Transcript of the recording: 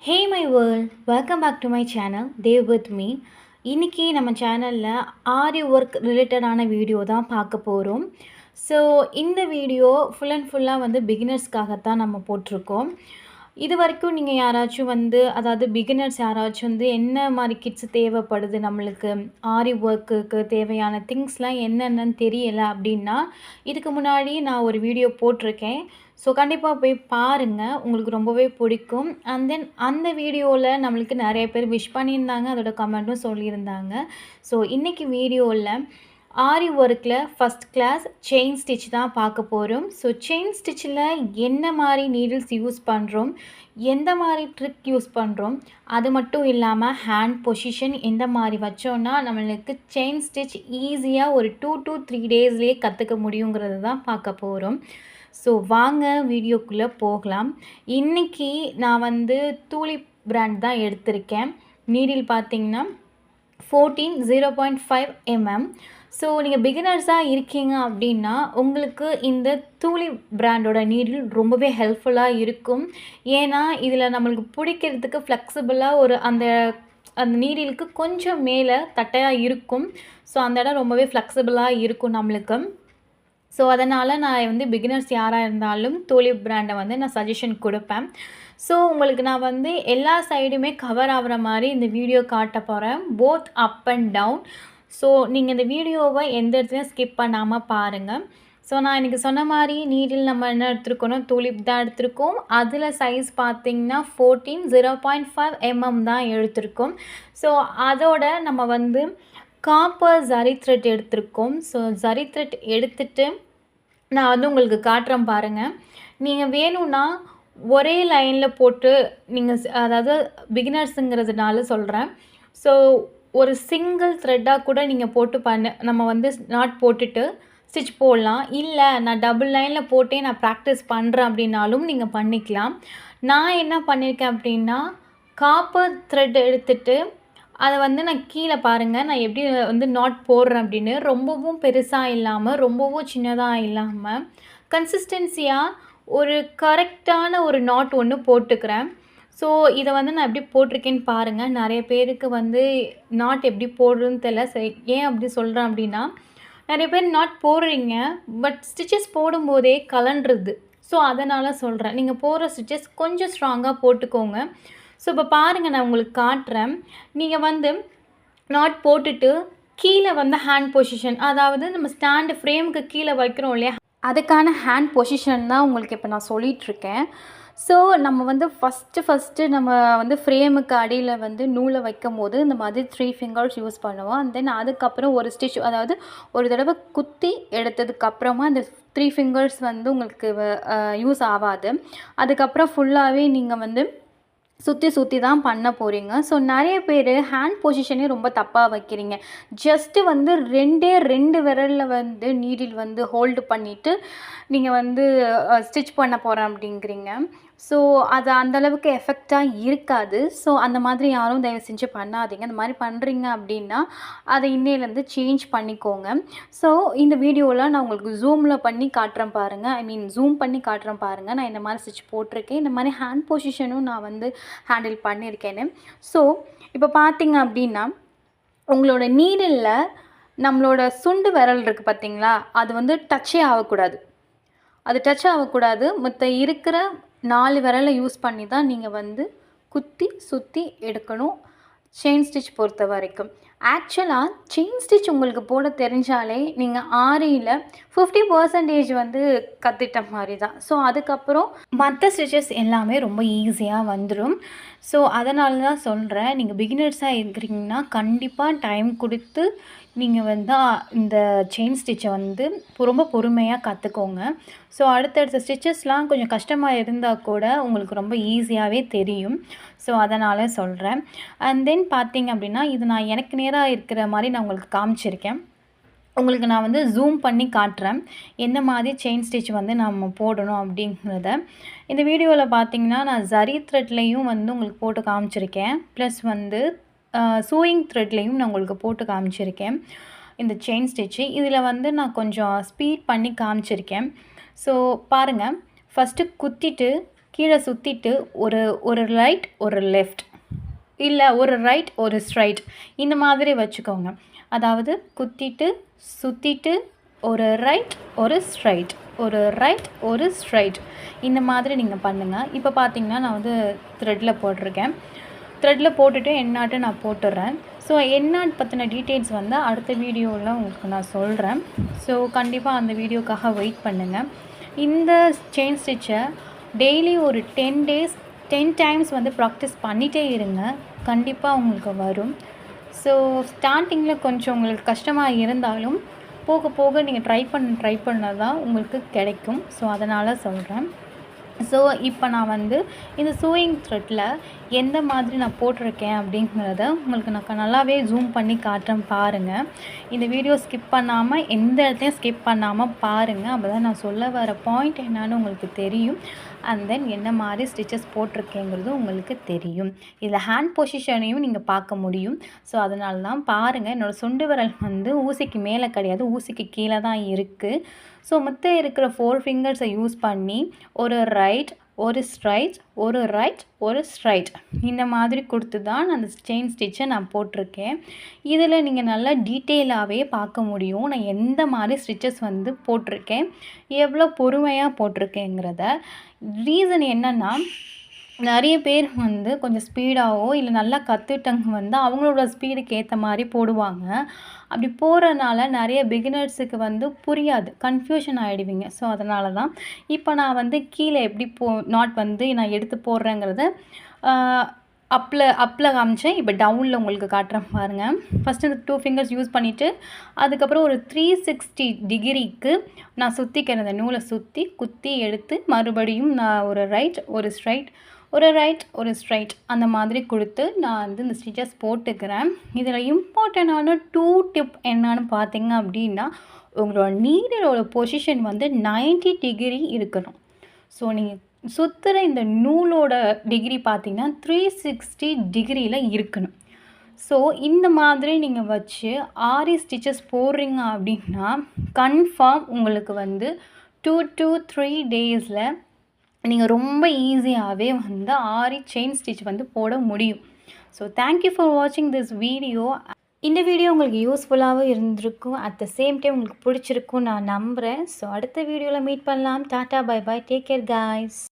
Hey my world, welcome back to my channel, Dev with me. இன்னைக்கு நம்ம சேனலில் ஆரி work ரிலேட்டடான வீடியோ தான் பார்க்க போகிறோம். ஸோ இந்த வீடியோ ஃபுல் அண்ட் ஃபுல்லாக வந்து பிகினர்ஸ்க்காகத்தான் நம்ம போட்டிருக்கோம். இது வரைக்கும் நீங்கள் யாராச்சும் அதாவது பிகினர்ஸ் யாராச்சும் என்ன மாதிரி கிட்ஸ் தேவைப்படுது, நம்மளுக்கு ஆரி ஒர்க்குக்கு தேவையான திங்ஸ்லாம் என்னென்னு தெரியலை அப்படின்னா, இதுக்கு முன்னாடி நான் ஒரு வீடியோ போட்டிருக்கேன். ஸோ கண்டிப்பாக போய் பாருங்கள், உங்களுக்கு ரொம்பவே பிடிக்கும். அண்ட் தென் அந்த வீடியோவில் நம்மளுக்கு நிறைய பேர் விஷ் பண்ணியிருந்தாங்க, அதோட கமெண்ட்டும் சொல்லியிருந்தாங்க. ஸோ இன்றைக்கி வீடியோவில் ஆரி ஒர்க்கில் ஃபஸ்ட் கிளாஸ் செயின் ஸ்டிச் தான் பார்க்க போகிறோம். ஸோ செயின் ஸ்டிச்சில் என்ன மாதிரி நீடில்ஸ் யூஸ் பண்ணுறோம், எந்த மாதிரி ட்ரிக் யூஸ் பண்ணுறோம், அது மட்டும் இல்லாமல் ஹேண்ட் பொசிஷன் எந்த மாதிரி வச்சோன்னா நம்மளுக்கு செயின் ஸ்டிச் ஈஸியாக ஒரு 2 to 3 டேஸ்லேயே கற்றுக்க முடியுங்கிறது தான் பார்க்க போகிறோம். ஸோ வாங்க வீடியோக்குள்ளே போகலாம். இன்றைக்கி நான் தூலிப் பிராண்ட் தான் எடுத்திருக்கேன். நீடில் பார்த்திங்கன்னா 14 0.5 mm. ஸோ நீங்கள் பிகினர்ஸாக இருக்கீங்க அப்படின்னா உங்களுக்கு இந்த தூலிப் பிராண்டோட நீடில் ரொம்பவே ஹெல்ப்ஃபுல்லாக இருக்கும். ஏன்னா இதில் நம்மளுக்கு பிடிக்கிறதுக்கு ஃப்ளெக்சிபிளாக அந்த நீடிலுக்கு கொஞ்சம் மேலே தட்டையாக இருக்கும். ஸோ அந்த இடம் ரொம்பவே ஃப்ளெக்சிபிளாக இருக்கும் நம்மளுக்கு. ஸோ அதனால் நான் பிகினர்ஸ் யாராக இருந்தாலும் தூலிப் பிராண்டை நான் சஜஷன் கொடுப்பேன். ஸோ உங்களுக்கு நான் எல்லா சைடுமே கவர் ஆகிற மாதிரி இந்த வீடியோ காட்ட போகிறேன், both up and down. So நீங்கள் இந்த வீடியோவை எந்த இடத்துலையும் ஸ்கிப் பண்ணாமல் பாருங்கள். ஸோ நான் இன்றைக்கி சொன்ன மாதிரி நீடில் நம்ம என்ன எடுத்துருக்கோன்னா தூலிப் தான் எடுத்திருக்கோம். அதில் சைஸ் பார்த்திங்கன்னா 14 0.5 mm தான் எடுத்திருக்கோம். ஸோ அதோட நம்ம காப்பர் ஜரி த்ரெட் எடுத்திருக்கோம். ஸோ ஜரி த்ரெட் எடுத்துகிட்டு நான் உங்களுக்கு காட்டுறேன் பாருங்கள். நீங்கள் வேணும்னா ஒரே லைனில் போட்டு அதாவது பிகினர்ஸுங்கிறதுனால சொல்கிறேன். ஸோ ஒரு சிங்கிள் த்ரெட்டாக கூட நீங்கள் போட்டு நம்ம நாட் போட்டுட்டு ஸ்டிச் போடலாம். இல்லை நான் டபுள் லைனில் போட்டே நான் ப்ராக்டிஸ் பண்ணுறேன் அப்படின்னாலும் நீங்கள் பண்ணிக்கலாம். நான் என்ன பண்ணியிருக்கேன் அப்படின்னா, காப்பர் த்ரெட் எடுத்துகிட்டு அதை நான் கீழே பாருங்கள் நான் எப்படி நாட் போடுறேன் அப்படின்னு, ரொம்பவும் பெருசாக இல்லாமல் ரொம்பவும் சின்னதாக இல்லாமல் கன்சிஸ்டன்சியாக ஒரு கரெக்டான ஒரு நாட் ஒன்று போட்டுக்கிறேன். ஸோ இதை நான் எப்படி போட்டிருக்கேன்னு பாருங்கள். நிறைய பேருக்கு நாட் எப்படி போடுறதுன்னு தெரியல. ஏன் அப்படி சொல்கிறேன் அப்படின்னா, நிறைய பேர் நாட் போடுறீங்க பட் ஸ்டிச்சஸ் போடும்போதே கலண்டுருது. ஸோ அதனால் சொல்கிறேன், நீங்கள் போடுற ஸ்டிச்சஸ் கொஞ்சம் ஸ்ட்ராங்காக போட்டுக்கோங்க. ஸோ இப்போ பாருங்கள் நான் உங்களுக்கு காட்டுறேன். நீங்கள் நாட் போட்டுட்டு கீழே ஹேண்ட் பொசிஷன், அதாவது நம்ம ஸ்டாண்டு ஃப்ரேமுக்கு கீழே வைக்கிறோம் இல்லையா, அதுக்கான ஹேண்ட் பொசிஷன் தான் உங்களுக்கு இப்போ நான் சொல்லிகிட்ருக்கேன். ஸோ நம்ம ஃபஸ்ட்டு நம்ம ஃப்ரேமுக்கு அடியில் நூலை வைக்கும் போது இந்த மாதிரி 3 ஃபிங்கர்ஸ் யூஸ் பண்ணுவோம். அண்ட் தென் அதுக்கப்புறம் ஒரு ஸ்டிச், அதாவது ஒரு தடவை குத்தி எடுத்ததுக்கப்புறமா அந்த 3 ஃபிங்கர்ஸ் உங்களுக்கு யூஸ் ஆகாது. அதுக்கப்புறம் ஃபுல்லாகவே நீங்கள் சுற்றி தான் பண்ண போகிறீங்க. ஸோ நிறைய பேர் ஹேண்ட் பொசிஷனே ரொம்ப தப்பாக வைக்கிறீங்க. ஜஸ்ட்டு 2 விரலில் நீடில் ஹோல்டு பண்ணிவிட்டு நீங்கள் ஸ்டிச் பண்ண போகிறேன் அப்படிங்கிறீங்க. ஸோ அது அந்தளவுக்கு எஃபெக்டாக இருக்காது. ஸோ அந்த மாதிரி யாரும் தயவு செஞ்சு பண்ணாதீங்க. அந்த மாதிரி பண்ணுறீங்க அப்படின்னா அதை இன்னையிலேருந்து சேஞ்ச் பண்ணிக்கோங்க. ஸோ இந்த வீடியோவில் நான் உங்களுக்கு ஜூமில் பண்ணி காட்டுறேன் பாருங்கள், ஜூம் பண்ணி காட்டுறேன் பாருங்கள். நான் இந்த மாதிரி ஸ்டிச் போட்டிருக்கேன். இந்த மாதிரி ஹேண்ட் பொசிஷனும் நான் ஹேண்டில் பண்ணியிருக்கேன்னு. ஸோ இப்போ பார்த்தீங்க அப்படின்னா உங்களோட நீடிலில் நம்மளோட சுண்டு விரல் இருக்குது பார்த்தீங்களா, அது டச்சே ஆகக்கூடாது. அது டச் ஆகக்கூடாது. மற்ற இருக்கிற 4 விரலை யூஸ் பண்ணி தான் நீங்கள் குத்தி சுற்றி எடுக்கணும் செயின் ஸ்டிச் பொறுத்த வரைக்கும். ஆக்சுவலாக செயின் ஸ்டிச் உங்களுக்கு போட தெரிஞ்சாலே நீங்கள் ஆரியில் 50% கற்றுட்ட மாதிரி தான். ஸோ அதுக்கப்புறம் மற்ற ஸ்டிச்சஸ் எல்லாமே ரொம்ப ஈஸியாக வந்துடும். ஸோ அதனால தான் சொல்கிறேன், நீங்கள் பிகினர்ஸாக இருக்கிறீங்கன்னா கண்டிப்பாக டைம் கொடுத்து நீங்கள் இந்த செயின் ஸ்டிச்சை ரொம்ப பொறுமையாக கற்றுக்கோங்க. ஸோ அடுத்தடுத்த ஸ்டிச்சஸ்லாம் கொஞ்சம் கஷ்டமாக இருந்தால் கூட உங்களுக்கு ரொம்ப ஈஸியாகவே தெரியும். ஸோ அதனால் சொல்கிறேன். அண்ட் தென் பார்த்திங்க அப்படின்னா இது நான் எனக்கு நேராக இருக்கிற மாதிரி நான் உங்களுக்கு காமிச்சிருக்கேன். உங்களுக்கு நான் ஜூம் பண்ணி காட்டுறேன் எந்த மாதிரி செயின் ஸ்டிச் நம்ம போடணும் அப்படிங்கிறத. இந்த வீடியோவில் பார்த்திங்கன்னா நான் ஜரி த்ரெட்லேயும் உங்களுக்கு போட்டு காமிச்சிருக்கேன். ப்ளஸ் சூயிங் த்ரெட்லேயும் நான் உங்களுக்கு போட்டு காமிச்சிருக்கேன் இந்த செயின் ஸ்டிச்சு. இதில் நான் கொஞ்சம் ஸ்பீட் பண்ணி காமிச்சிருக்கேன். ஸோ பாருங்கள், ஃபஸ்ட்டு குத்திட்டு கீழே சுற்றிட்டு ஒரு ஒரு ரைட் ஒரு லெஃப்ட் இல்லை ஒரு ரைட் ஒரு ஸ்ட்ரைட் இந்த மாதிரி வச்சுக்கோங்க. அதாவது குத்திட்டு சுற்றிட்டு ஒரு ரைட் ஒரு ஸ்ட்ரைட் ஒரு ரைட் ஒரு ஸ்ட்ரைட் இந்த மாதிரி நீங்கள் பண்ணுங்கள். இப்போ பார்த்தீங்கன்னா நான் வந்து த்ரெட்டில் போட்டிருக்கேன். த்ரெட்டில் போட்டுட்டு எண்ணாட்டு நான் போட்டுடுறேன். ஸோ எண்ணாட் பற்றின டீட்டெயில்ஸ் வந்து அடுத்த வீடியோவில் உங்களுக்கு நான் சொல்கிறேன். ஸோ கண்டிப்பாக அந்த வீடியோக்காக வெயிட் பண்ணுங்கள். இந்த செயின் ஸ்டிச்சை டெய்லி ஒரு 10 days 10 times வந்து ப்ராக்டிஸ் பண்ணிகிட்டே இருங்க. கண்டிப்பாக உங்களுக்கு வரும். ஸோ ஸ்டார்டிங்கில் கொஞ்சம் உங்களுக்கு கஷ்டமாக இருந்தாலும் போக போக நீங்கள் ட்ரை பண்ண தான் உங்களுக்கு கிடைக்கும். ஸோ அதனால் சொல்கிறேன். ஸோ இப்போ நான் வந்து இந்த சூயிங் த்ரெட்டில் எந்த மாதிரி நான் போட்டிருக்கேன் அப்படிங்கிறத உங்களுக்கு நான் நல்லாவே ஜூம் பண்ணி காட்டுறேன் பாருங்கள். இந்த வீடியோ ஸ்கிப் பண்ணாமல் எந்த இடத்தையும் ஸ்கிப் பண்ணாமல் பாருங்கள். அப்போ தான் நான் சொல்ல வர பாயிண்ட் என்னன்னு உங்களுக்கு தெரியும். அண்ட் தென் என்ன மாதிரி ஸ்டிச்சஸ் போட்டிருக்கேங்கிறது உங்களுக்கு தெரியும். இதில் ஹேண்ட் பொசிஷனையும் நீங்கள் பார்க்க முடியும். ஸோ அதனால தான் பாருங்கள். என்னோடய சுண்டு விரல் வந்து ஊசிக்கு மேலே கிடையாது, ஊசிக்கு கீழே தான் இருக்குது. ஸோ மொத்தம் இருக்கிற 4 ஃபிங்கர்ஸை யூஸ் பண்ணி ஒரு ரைட் ஒரு ஸ்ட்ரைட் ஒரு ரைட் ஒரு ஸ்ட்ரைட் இந்த மாதிரி கொடுத்து தான் அந்த செயின் ஸ்டிச்சை நான் போட்டிருக்கேன். இதில் நீங்கள் நல்லா டீட்டெயிலாகவே பார்க்க முடியும் நான் எந்த மாதிரி ஸ்டிச்சஸ் வந்து போட்டிருக்கேன், எவ்வளோ பொறுமையாக போட்டிருக்கேங்கிறத. ரீசன் என்னென்னா நிறைய பேர் வந்து கொஞ்சம் ஸ்பீடாகவோ இல்லை நல்லா கற்றுட்டவங்க வந்து அவங்களோட ஸ்பீடுக்கு ஏற்ற மாதிரி போடுவாங்க. அப்படி போகிறனால நிறைய பிகினர்ஸுக்கு வந்து புரியாது, கன்ஃபியூஷன் ஆகிடுவீங்க. ஸோ அதனால தான் இப்போ நான் வந்து கீழே எப்படி நாட் வந்து நான் எடுத்து போடுறேங்கிறத அப்பில் காமிச்சேன். இப்போ டவுனில் உங்களுக்கு காட்டுறேன் பாருங்கள். ஃபஸ்ட்டு இந்த 2 ஃபிங்கர்ஸ் யூஸ் பண்ணிவிட்டு அதுக்கப்புறம் ஒரு 360 டிகிரிக்கு நான் சுற்றிக்கிறேன். அந்த நூலை சுற்றி குத்தி எடுத்து மறுபடியும் நான் ஒரு ரைட் ஒரு ஸ்ட்ரைட் ஒரு ரைட் ஒரு ஸ்ட்ரைட் அந்த மாதிரி கொடுத்து நான் வந்து இந்த ஸ்டிச்சஸ் போட்டுக்கிறேன். இதில் இம்பார்ட்டண்டான 2 டிப் என்னன்னு பார்த்தீங்க அப்படின்னா, உங்களோட நீடலோட பொசிஷன் வந்து 90 டிகிரி இருக்கணும். ஸோ நீங்கள் சுற்றுற இந்த நூலோட டிகிரி பார்த்தீங்கன்னா 360 டிகிரியில் இருக்கணும். ஸோ இந்த மாதிரி நீங்கள் வச்சு ஆரி ஸ்டிச்சஸ் போடுறீங்க அப்படின்னா கன்ஃபார்ம் உங்களுக்கு வந்து 2 to 3 days நீங்கள் ரொம்ப ஈஸியாகவே வந்து ஆரி செயின் ஸ்டிச் வந்து போட முடியும். ஸோ தேங்க்யூ ஃபார் வாட்சிங் திஸ் வீடியோ. இந்த வீடியோ உங்களுக்கு யூஸ்ஃபுல்லாகவும் இருந்திருக்கும், அட் த சேம் டைம் உங்களுக்கு பிடிச்சிருக்கும் நான் நம்புகிறேன். ஸோ அடுத்த வீடியோவில் மீட் பண்ணலாம். Tata bye bye, take care guys.